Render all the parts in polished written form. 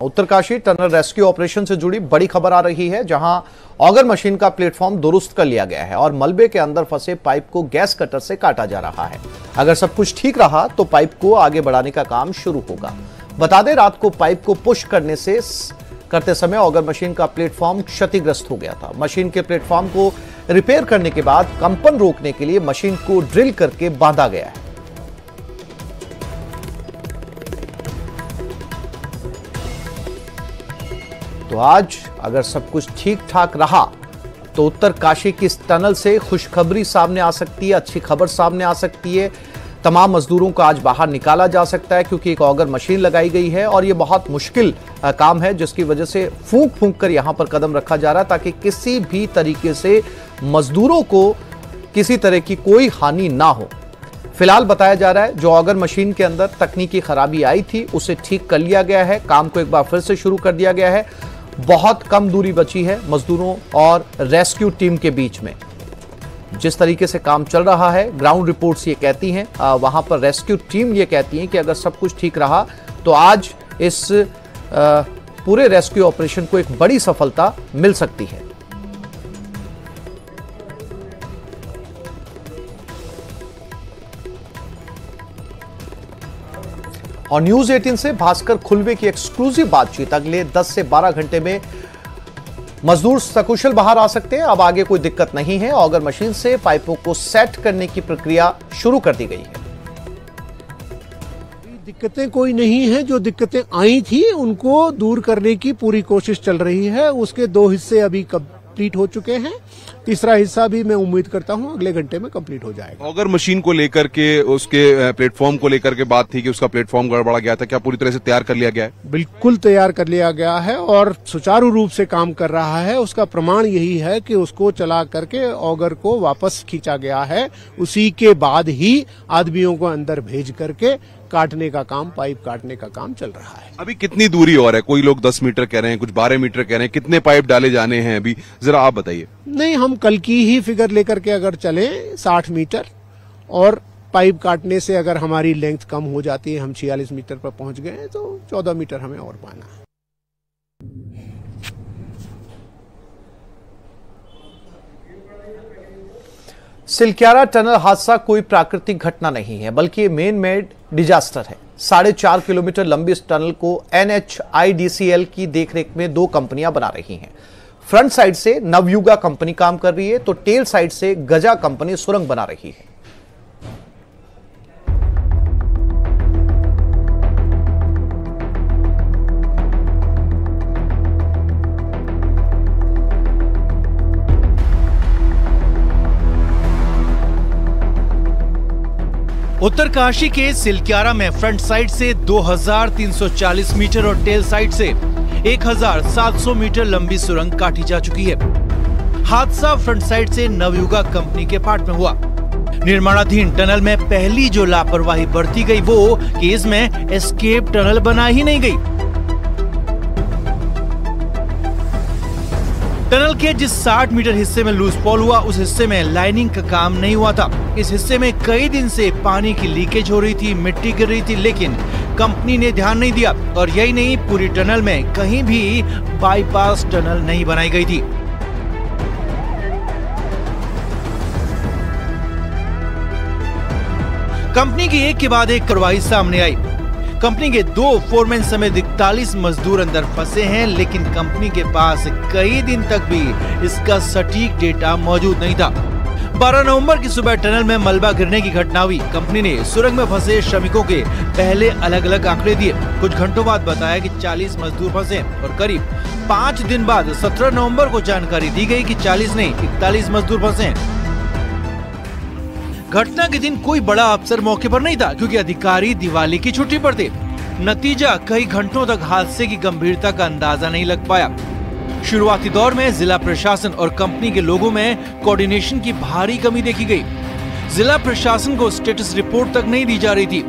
Uttarkashi tunnel rescue operation से जुड़ी बड़ी खबर आ रही है, जहां ऑगर मशीन का प्लेटफॉर्म दुरुस्त कर लिया गया है और मलबे के अंदर फंसे पाइप को गैस कटर से काटा जा रहा है। अगर सब कुछ ठीक रहा तो पाइप को आगे बढ़ाने का काम शुरू होगा। बता दें, रात को पाइप को पुश करते समय ऑगर मशीन का प्लेटफॉर्म क्षतिग्रस्त हो गया था। मशीन के प्लेटफॉर्म को रिपेयर करने के बाद कंपन रोकने के लिए मशीन को ड्रिल करके बांधा गया है। तो आज अगर सब कुछ ठीक ठाक रहा तो उत्तरकाशी की इस टनल से खुशखबरी सामने आ सकती है, अच्छी खबर सामने आ सकती है। तमाम मजदूरों को आज बाहर निकाला जा सकता है क्योंकि एक ऑगर मशीन लगाई गई है और ये बहुत मुश्किल काम है, जिसकी वजह से फूंक फूंक कर यहां पर कदम रखा जा रहा है ताकि किसी भी तरीके से मजदूरों को किसी तरह की कोई हानि ना हो। फिलहाल बताया जा रहा है जो ऑगर मशीन के अंदर तकनीकी खराबी आई थी उसे ठीक कर लिया गया है, काम को एक बार फिर से शुरू कर दिया गया है। बहुत कम दूरी बची है मजदूरों और रेस्क्यू टीम के बीच में। जिस तरीके से काम चल रहा है, ग्राउंड रिपोर्ट्स ये कहती हैं, वहां पर रेस्क्यू टीम ये कहती है कि अगर सब कुछ ठीक रहा तो आज इस पूरे रेस्क्यू ऑपरेशन को एक बड़ी सफलता मिल सकती है। और न्यूज 18 से भास्कर खुलवे की एक्सक्लूसिव बातचीत। अगले 10 से 12 घंटे में मजदूर सकुशल बाहर आ सकते हैं। अब आगे कोई दिक्कत नहीं है। ऑगर मशीन से पाइपों को सेट करने की प्रक्रिया शुरू कर दी गई है। दिक्कतें कोई नहीं है, जो दिक्कतें आई थी उनको दूर करने की पूरी कोशिश चल रही है। उसके 2 हिस्से अभी कंप्लीट हो चुके हैं, तीसरा हिस्सा भी मैं उम्मीद करता हूं अगले घंटे में कंप्लीट हो जाएगा। ऑगर मशीन को लेकर के उसके प्लेटफॉर्म को लेकर के बात थी कि उसका प्लेटफॉर्म गड़बड़ा गया था, क्या पूरी तरह से तैयार कर लिया गया है? बिल्कुल तैयार कर लिया गया है और सुचारू रूप से काम कर रहा है। उसका प्रमाण यही है कि उसको चला करके ऑगर को वापस खींचा गया है। उसी के बाद ही आदमियों को अंदर भेज करके काटने का काम, पाइप काटने का काम चल रहा है। अभी कितनी दूरी और है? कोई लोग 10 मीटर कह रहे हैं, कुछ 12 मीटर कह रहे हैं। कितने पाइप डाले जाने हैं अभी, जरा आप बताइए। नहीं, हम कल की ही फिगर लेकर के अगर चले 60 मीटर और पाइप काटने से अगर हमारी लेंथ कम हो जाती है, हम 46 मीटर पर पहुंच गए हैं, तो 14 मीटर हमें और पाना है। सिलक्यारा टनल हादसा कोई प्राकृतिक घटना नहीं है, बल्कि ये मैन मेड डिजास्टर है। 4.5 किलोमीटर लंबी इस टनल को NHIDCL की देखरेख में 2 कंपनियां बना रही हैं। फ्रंट साइड से नवयुगा कंपनी काम कर रही है तो टेल साइड से गजा कंपनी सुरंग बना रही है। उत्तरकाशी के सिलक्यारा में फ्रंट साइड से 2340 मीटर और टेल साइड से 1700 मीटर लंबी सुरंग काटी जा चुकी है। हादसा फ्रंट साइड से नवयुगा कंपनी के पार्ट में हुआ। निर्माणाधीन टनल में पहली जो लापरवाही बरती गई वो कि इसमें एस्केप टनल बना ही नहीं गई। टनल के जिस 60 मीटर हिस्से में लूज पॉल हुआ, उस हिस्से में लाइनिंग का काम नहीं हुआ था। इस हिस्से में कई दिन से पानी की लीकेज हो रही थी, मिट्टी गिर रही थी, लेकिन कंपनी ने ध्यान नहीं दिया। और यही नहीं, पूरी टनल में कहीं भी बाईपास टनल नहीं बनाई गई थी। कंपनी की एक के बाद एक कार्रवाई सामने आई। कंपनी के 2 फोरमैन समेत 41 मजदूर अंदर फंसे हैं, लेकिन कंपनी के पास कई दिन तक भी इसका सटीक डेटा मौजूद नहीं था। 12 नवंबर की सुबह टनल में मलबा गिरने की घटना हुई। कंपनी ने सुरंग में फंसे श्रमिकों के पहले अलग अलग आंकड़े दिए। कुछ घंटों बाद बताया कि 40 मजदूर फंसे और करीब 5 दिन बाद 17 नवंबर को जानकारी दी गई कि 40 नहीं 41 मजदूर फंसे। घटना के दिन कोई बड़ा अफसर मौके पर नहीं था क्योंकि अधिकारी दिवाली की छुट्टी पर थे। नतीजा, कई घंटों तक हादसे की गंभीरता का अंदाजा नहीं लग पाया। शुरुआती दौर में जिला प्रशासन और कंपनी के लोगों में कोऑर्डिनेशन की भारी कमी देखी गई। जिला प्रशासन को स्टेटस रिपोर्ट तक नहीं दी जा रही थी।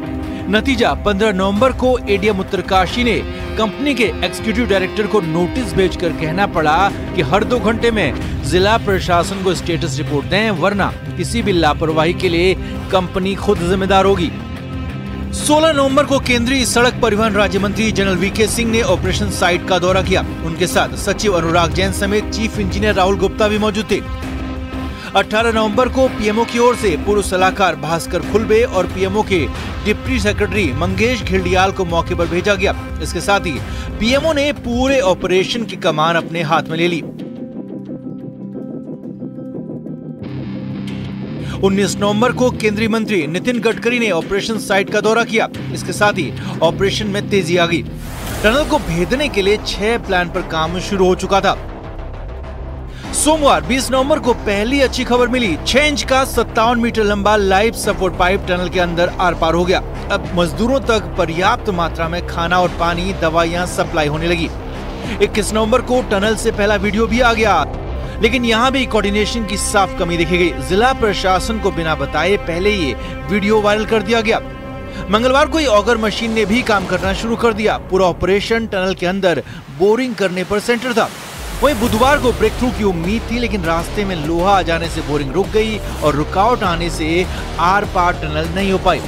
नतीजा, 15 नवंबर को एडीएम उत्तरकाशी ने कंपनी के एग्जीक्यूटिव डायरेक्टर को नोटिस भेजकर कहना पड़ा कि हर 2 घंटे में जिला प्रशासन को स्टेटस रिपोर्ट दें, वरना किसी भी लापरवाही के लिए कंपनी खुद जिम्मेदार होगी। 16 नवंबर को केंद्रीय सड़क परिवहन राज्य मंत्री जनरल वीके सिंह ने ऑपरेशन साइट का दौरा किया। उनके साथ सचिव अनुराग जैन समेत चीफ इंजीनियर राहुल गुप्ता भी मौजूद थे। 18 नवंबर को पीएमओ की ओर से पूर्व सलाहकार भास्कर खुलबे और पीएमओ के डिप्टी सेक्रेटरी मंगेश घिल्डियाल को मौके पर भेजा गया। इसके साथ ही पीएमओ ने पूरे ऑपरेशन की कमान अपने हाथ में ले ली। 19 नवंबर को केंद्रीय मंत्री नितिन गडकरी ने ऑपरेशन साइट का दौरा किया। इसके साथ ही ऑपरेशन में तेजी आ गई। टनल को भेदने के लिए 6 प्लान पर काम शुरू हो चुका था। सोमवार 20 नवंबर को पहली अच्छी खबर मिली। 6 इंच का 57 मीटर लंबा लाइफ सपोर्ट पाइप टनल के अंदर आर पार हो गया। अब मजदूरों तक पर्याप्त मात्रा में खाना और पानी, दवाइयां सप्लाई होने लगी। 21 नवंबर को टनल से पहला वीडियो भी आ गया, लेकिन यहाँ भी कोऑर्डिनेशन की साफ कमी देखी गई। जिला प्रशासन को बिना बताए पहले ये वीडियो वायरल कर दिया गया। मंगलवार को ऑगर मशीन ने भी काम करना शुरू कर दिया। पूरा ऑपरेशन टनल के अंदर बोरिंग करने पर सेंटर था। वहीं बुधवार को ब्रेक थ्रू की उम्मीद थी, लेकिन रास्ते में लोहा आ जाने से बोरिंग रुक गई और रुकावट आने से आर पार टनल नहीं हो पाई।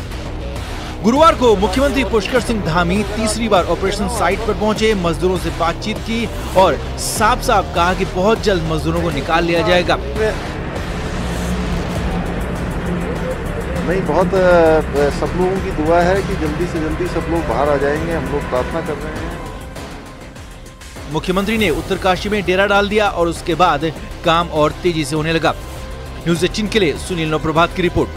गुरुवार को मुख्यमंत्री पुष्कर सिंह धामी तीसरी बार ऑपरेशन साइट पर पहुंचे, मजदूरों से बातचीत की और साफ साफ कहा कि बहुत जल्द मजदूरों को निकाल लिया जाएगा। नहीं, बहुत सब लोगों की दुआ है कि जल्दी से जल्दी सब लोग बाहर आ जाएंगे। हम लोग प्रार्थना कर रहे हैं। मुख्यमंत्री ने उत्तरकाशी में डेरा डाल दिया और उसके बाद काम और तेजी से होने लगा। न्यूज़ 18 के लिए सुनील नौ प्रभात की रिपोर्ट।